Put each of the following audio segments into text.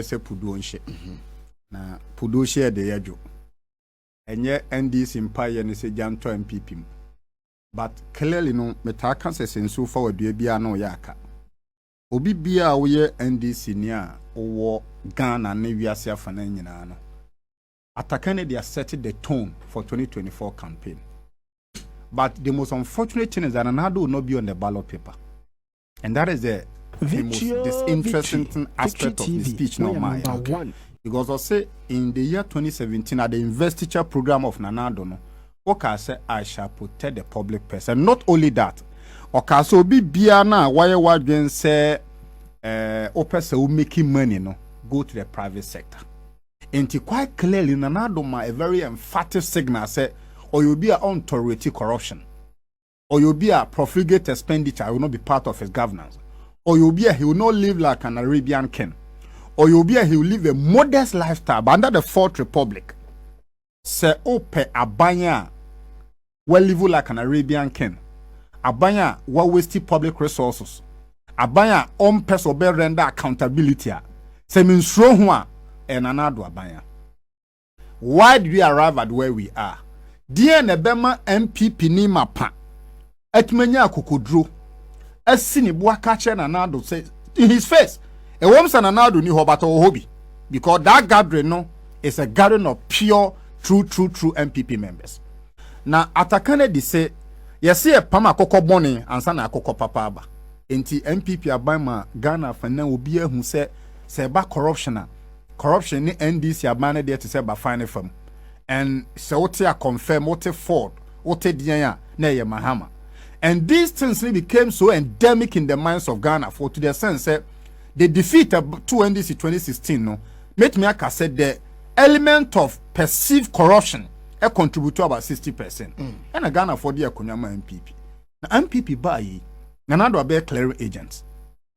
say Puduonshe. Na Pudoshe de Yajo. And yet, NDC Empire and say Janto MPP. But clearly, no, Metaka says in so forward, we be no yaka. Obi bia we NDC near or Ghana and Navia Fananino. Atakane they are setting the tone for 2024 campaign. But the most unfortunate thing is that Nana Addo will not be on the ballot paper. And that is the most disinteresting aspect of the speech now, my okay. Because I say in the year 2017 at the investiture program of Nana Addo, no, okay, say I shall protect the public purse. And not only that, okay, so be biana why what say opesa who making money no go to the private sector. And quite clearly Nana Addo ma a very emphatic signal say or you'll be on Ctörrupt corruption, or you'll be a profligate expenditure will not be part of his governance, or you'll be he will not live like an Arabian king, or you'll be he will live a modest lifestyle. But under the Fourth Republic, say ope abanya will live like an Arabian king, abanya will waste public resources, abanya person be render accountability. Say minstro hua and Nana Addo abanya. Why did we arrive at where we are? Dear Nebema MPP ni mapa. Etmenya kukodro. Esini bua kache Nana Addo say in his face. A woman Nana Addo ni hobato hobby. Because that gathering no is a gathering of pure, true MPP members. Na atakane di say yesi e pama akoko boni ansa na akoko papa aba. Enti MPP abama Ghana fana obi ehu se ba corruption ni NDC abane de te se ba fine fam. And so what you confirm what Ford, what Diana, nay Mahama. And these things became so endemic in the minds of Ghana for to the sense that the defeat of 2 NDC 2016 no made me said the element of perceived corruption a contribute to about 60%. And a Ghana for the Akunyama MPP. Now MPP by Nana Addo be clearing agents.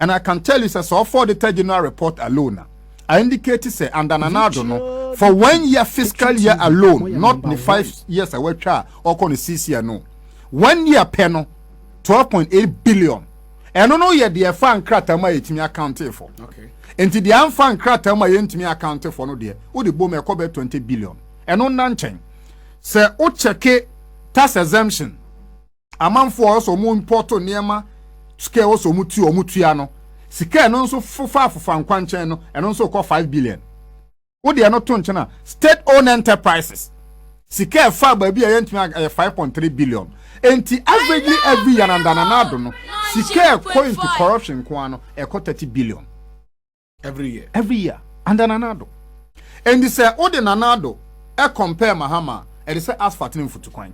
And I can tell you so for the 3rd January report alone. I indicated say under Nana Addo no for 1 year fiscal year alone, not the 5 years away or con 6 year no. 1 year penno 12.8 billion. And no yet the fan cratama yetimi account for. Okay. And the fan cratama yetimi account for no dear. Wo the bome ekobe 20 billion. And no nanchen. Say o check tax exemption. Amount for also more important niema scale also mutu o mutuano. Sika no so fufa nkwanchen no and also call 5 billion. What they are not doing China state owned enterprises. Sika fa baby yentimi 5.3 billion. Enti averagely every year and Nana Addo no sika going to corruption kwano e 30 billion every year and Nana Addo. And they say o de Nana Addo e compare Mahama and they say asphalt in futu kwan.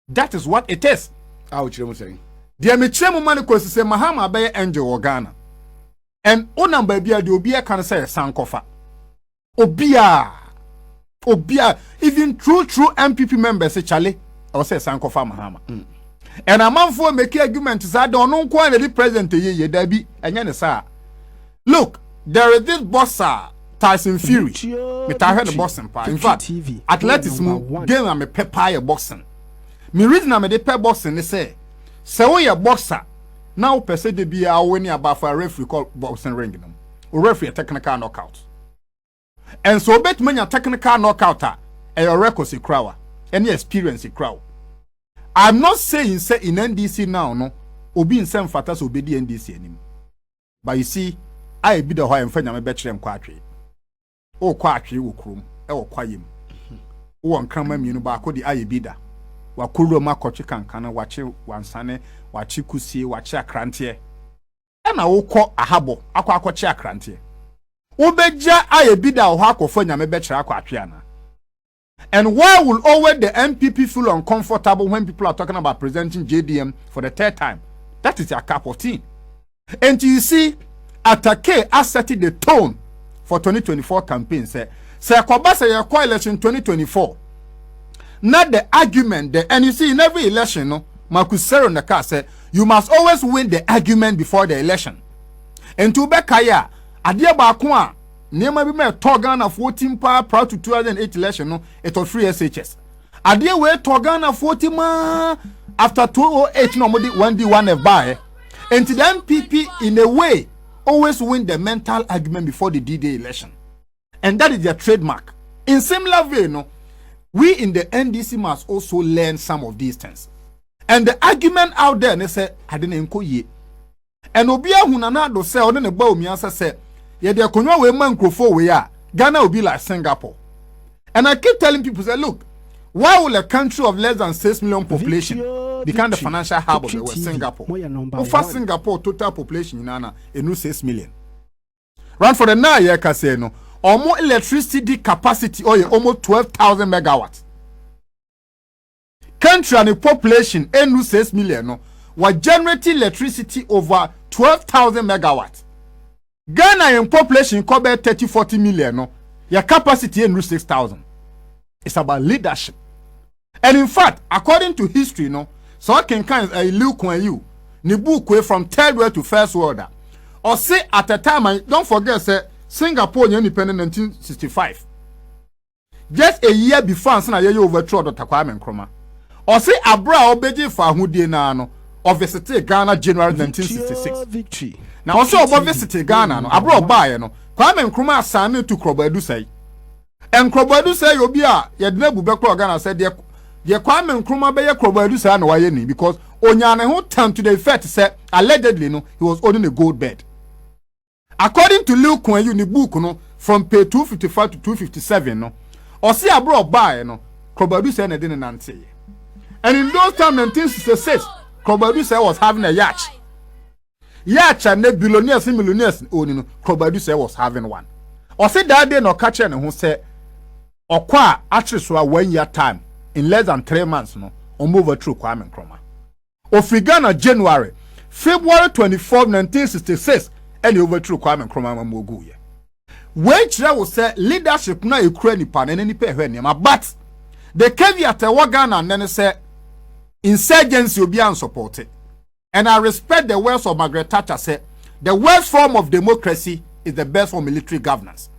That is what it is. How you saying? The Michemu man ko say Mahama be angel Ghana. And o number bia de obi e kan say sankofa. Obia even true MPP members say Charlie or say sankofa Mahama. And a man for make argument is I don't know quite the president ye Debbie and Yanasa. Look, there is this bossa Tyson Fury. Me I heard the boxing part. In fact, athleticism game am a pepper boxing. Me reason am a pepper boxing they say we a boxer. Now per se de be a winning about for a referee called boxing ring them. Or referee a technical knockout. And so bet many a technical knockout a your records a crowd. Any experience a crowd. I'm not saying say in NDC now no obi in some fatas obi the NDC anymore. But you see, I be the high and friend I'm a better than quatri. Oh quatri wo krum e wo kwayem. Wo nkramam yinu ba ko di aye bida. Wa kuro makochi kankana wache wansane wachi kusie wachi akrantie. E na wo kọ ahabo akọ akọchi akrantie. Wo beja aye bida wo akofo nyame betre akwatwe ana. And why will always the MPP feel uncomfortable when people are talking about presenting JDM for the 3rd time? That is their cup of tea. And you see, Atake has set the tone for 2024 campaign. Say Kobasa your election 2024. Not the argument, and you see in every election, no, Marcus Serra on the car said, you must always win the argument before the election. And to Bekaya, Adia Bakwa, Nema be me Togan of 14 power prior to 2008 election, no, it was free SHS. Adia we Togan of 40 ma after 2008 no 1D1F buy. And to the MPP in a way, always win the mental argument before the D-Day election. And that is their trademark. In similar way, no, we in the NDC must also learn some of these things. And the argument out there, they say, I didn't go ye. And Obia Nana Addo say, or the bow me answer say, yeah, the Konwa we man crofo we are. Ghana will be like Singapore. And I keep telling people, say, look, why will a country of less than 6 million population become the financial hub of the West? Singapore. For Singapore, total population in Nana, a new 6 million. Run for the 9 year casino, or more electricity capacity, or almost 12,000 megawatts. Country and the population, a new 6 million, no, were generating electricity over 12,000 megawatts. Ghana in population cover 30-40 million, no, your capacity in 6,000. It's about leadership. And in fact, according to history, no, so I can kind of look when you book from third world to first world. Or say at a time, don't forget, say Singapore independent 1965. Just a year before, I you overthrow Dr. Kwame Nkrumah. Or say Abra Obeji for Hudinano or visited Ghana January 1966. Victory. Now also about visited Ghana, no, Abra Obaye, no, Kwame Nkrumah sanu to Krobedu say. And Krobedu say Obia, Yadnebu Beko Ghana said, Ye Kwame Nkrumah be Krobedu say no wayeni because Onyane who turned to the effect say allegedly no he was owning a gold bed. According to Liu Kwan Yu ni book no from page 255 to 257 no, or see Abra Obaye no, Krobedu say na didn't answer. And in those times, 1966, Ctože was having a yacht. Yacht and the billionaires and millionaires owning Ctože was having one. Or say that day no catch and who say, or qua actually so 1 year time in less than 3 months no, or move through Kwame Nkrumah. Or Ghana January, February 24, 1966, and overthrew Kwame Nkrumah Moguye. Which I will say leadership na Ukraine pan and any pay but the caveat Ghana and then say insurgency will be unsupported. And I respect the words of Margaret Thatcher say the worst form of democracy is the best for military governance.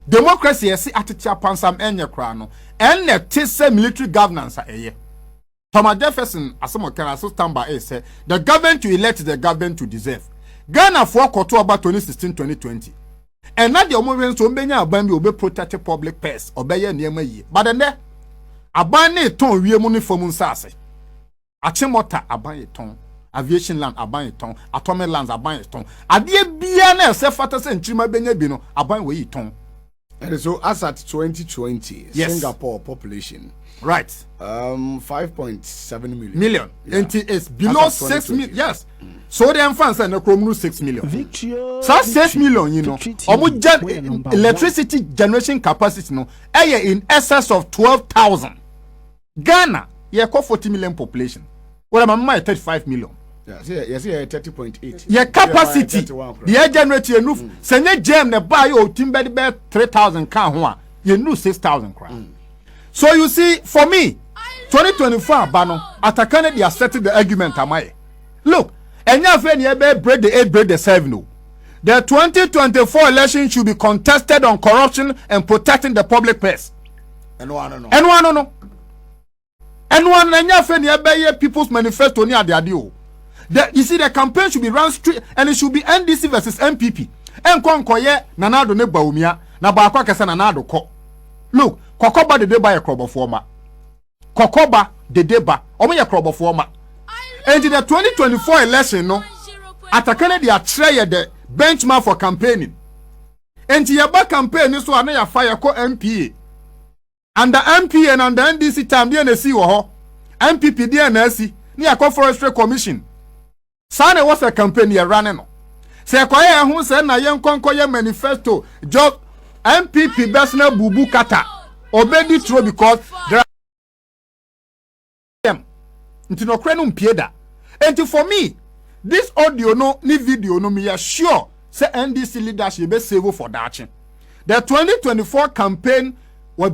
Democracy is attitude upon some enya krano and the military governance Thomas Jefferson as some can also stand by say the government to elect is the government to deserve. Ghana for quarter about 2016-2020. And not the moment so many will be protected public purse or by ye. But then there abane ton wie mu ni fomu nsase achimota abane ton aviation land abane ton atomic lands abane ton ade bia na se fata se nchima benya bi no abane we ton. And so as at 2020 yes. Singapore population right 5.7 million yeah. And it is below 6 million yes so the fans and the 6 million so 6 million you know electricity generation capacity no in excess of 12,000. Ghana, you got 40 million population. Well, I'm 35 million. Yes, 30.8. Your capacity, the air generator roof. Send a gem the buy your timber 3,000 can you know 6,000 crown. So you see, for me, 2024 Bano, at a Canada, they settled the argument. Am I? Look, and you break the 8, break the 7. No. The 2024 election should be contested on corruption and protecting the public purse. And one no. And one people's manifesto near the adio. You see, the campaign should be run straight and it should be NDC versus MPP. And Konkoye, Nana Addo ne Baumia, na Bakwa Kesa Nana Addo ko. Look, Kokoba de deba ya krobo forma. Kokoba de deba, omo ya krobo forma. And in the 2024 election, no, atakane they are try the benchmark for campaigning. And the yaba campaign is so ya fire ko MPA. And the MP and under NDC time DNC wo MPP DNC ni a forestry commission. Sane was a campaign you running no. Say kwaye hu say na yen konkoye manifesto job MPP best na bubu kata. Obedi true because there are them. Nti no kre no mpie da. And for me this audio no ni video no me sure say NDC leadership be save for that. The 2024 campaign the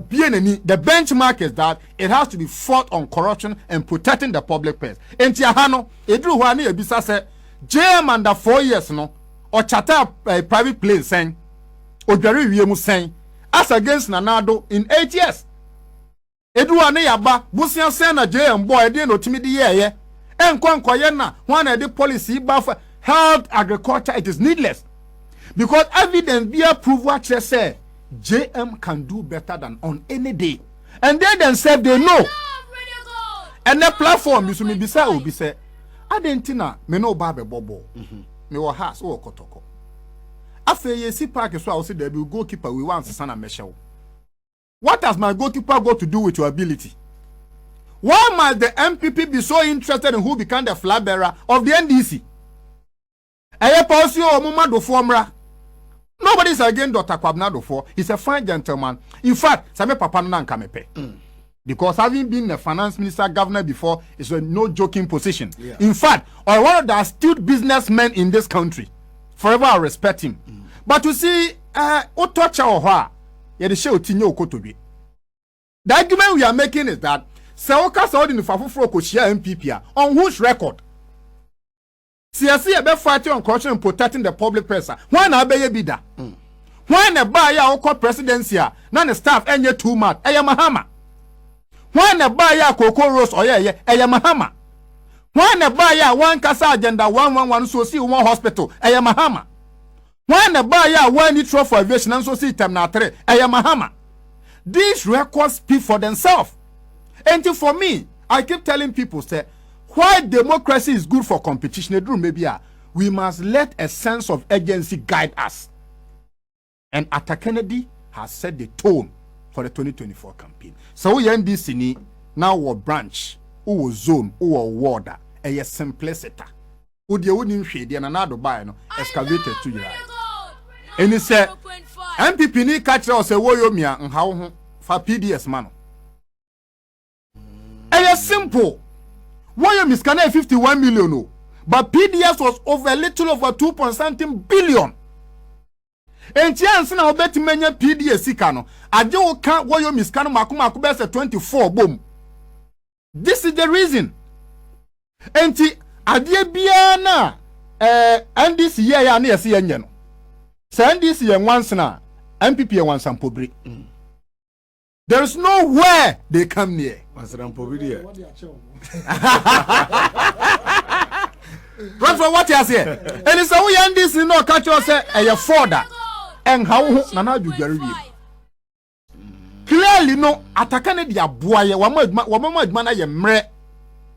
benchmark is that it has to be fought on corruption and protecting the public purse. And Tiahano, Edru Wani Ebisa said, JM under 4 years no, or charter private plane saying, or Jerry Wiemu saying, as against Nana Addo in 8 years. Edru Wani Yaba, Busian Sena JM boy, didn't know Timidi ye, and Kwan Koyena, one of the policy buff health agriculture, it is needless. Because evidence be prove what they say. JM can do better than on any day. And they themselves, they know. And the platform, you see, be say, Adentina, me no babe bobo. Me wa house or kotoko. After ye see park, so I will say there be goalkeeper, we want to son and Michelle. What has my goalkeeper got to do with your ability? Why must the MPP be so interested in who become the flag bearer of the NDC? Nobody's against Dr. Kwabnado for. He's a fine gentleman. In fact, Same Papa Nan Kamepe. Because having been a finance minister governor before is a no joking position. Yeah. In fact, or one of the astute businessmen in this country. Forever I respect him. But you see, the argument we are making is that Seoka Saudi in the Fafufro share MPP on whose record? CSC about fighting on corruption and protecting the public purse. When I be bida? When a buyer or presidency, none staff and ye too much. Mahama. When a buyer Coco Rose or Mahama. When a buyer one Casa agenda 111 so see one hospital, Mahama. When a buyer one need for aviation and so see Temnatre, Mahama. These records speak for themselves. And for me, I keep telling people, say, why democracy is good for competition, we must let a sense of agency guide us. And Atta Kennedy has set the tone for the 2024 campaign. So we end this in now our branch, our zone, our warder, a simplicity. Would you wouldn't shade and another buy no excavated to you? And he said, MPP ni catch us a woyomia and how for PDS man. A simple. Woyom is 51 million, but PDS was over a little over 2.something billion. And chance now bet many PDS sikano. Ajo can't Woyom is kano makuma kubesa 24 boom. This is the reason. And adie biana NDC ya na yesi yenye no. Sa NDC yen once na MPP yen once ampobri. There is nowhere they come near. Once ampobri. Run for what you say. And it's a we NDC no catch us a forder. And how Nana Addo Again. Clearly no atakane dia boaye wamo admana ye mre.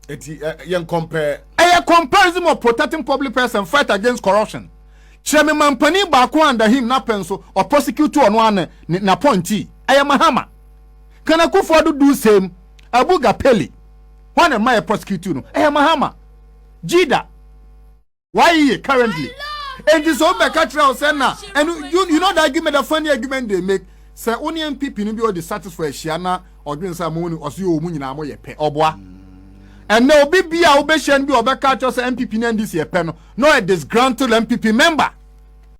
Eti yen compare A comparison of protecting public purse and fight against corruption. Chairman Mampani Bako under him na penso or prosecutor on one na pointy. Mahama. Can I go for do same? Abu Gapeli. One of my prosecutor no. Mahama. Jida. Why he currently? And this over catcher Senna. And you know the argument, the funny argument they make. Say only MPP no be all the satisfied Shiana or green Samoni or see Omunina Moye pe obwa. And no be a obeshan be over catcher MPP and this year pen. No a disgruntled MPP member.